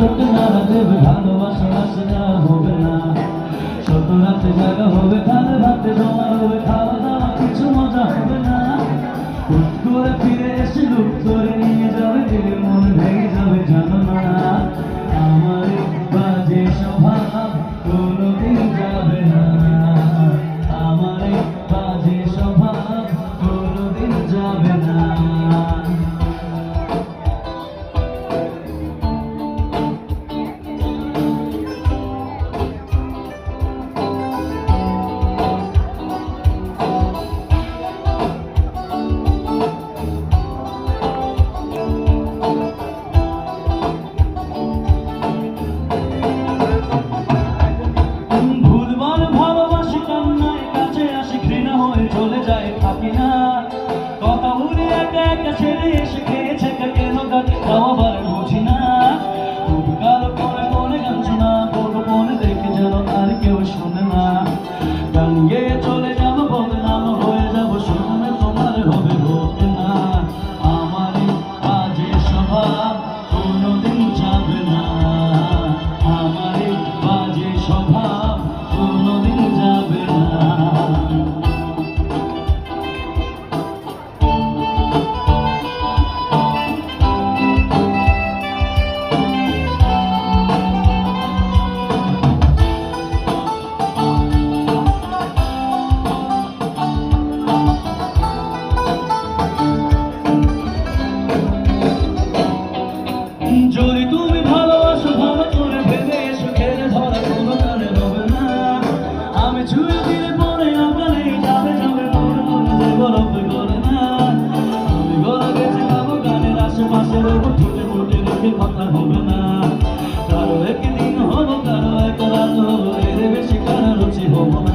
তোকে নাড়া দেবে ভালোবাসা আসলে হবে না শত রাতে জায়গা হবে ধানে ভাতে জমা হবে খাওয়া দাওয়া কিছু মজা হবে না হুট করে ফিরে এসে লুক করে নিয়ে যাবে দিলে মন ভেঙে যাবে জানো না আমার বাজে স্বভাব কোনোদিন যাবে না আমার বাজে স্বভাব কোনোদিন যাবে না চলে যায় থাকি না কথা বলি একা একা ছেড়ে এসে খেয়েছে কেন গাছে খাওয়াবার বুঝি না খুব কালো করে মনে গান শোনা বলবো মনে দেখে যেন আর কেউ শোনে না গান গেয়ে চলে যাবো বলে নাম হয়ে যাবো শুনে তোমার হবে হবে না আমার বাজে স্বভাব কোনোদিন যাবে না আমার বাজে স্বভাব কোনোদিন যাবে না যদি তুমি ভালোবাসো ভালো করে ভেবে এসো খেলে ধরা কোনো কানে হবে না আমি ছুঁয়ে দিলে পরে আমরা নেই যাবে যাবে মনে মনে যে গরম করে না আমি গলা গেছে গাবো গানের আশেপাশে রোবো ঠুটে ফুটে রেখে কথা হবে না কারো একদিন হবো কারো এক রাত হবো এর বেশি কারো রুচি হবো না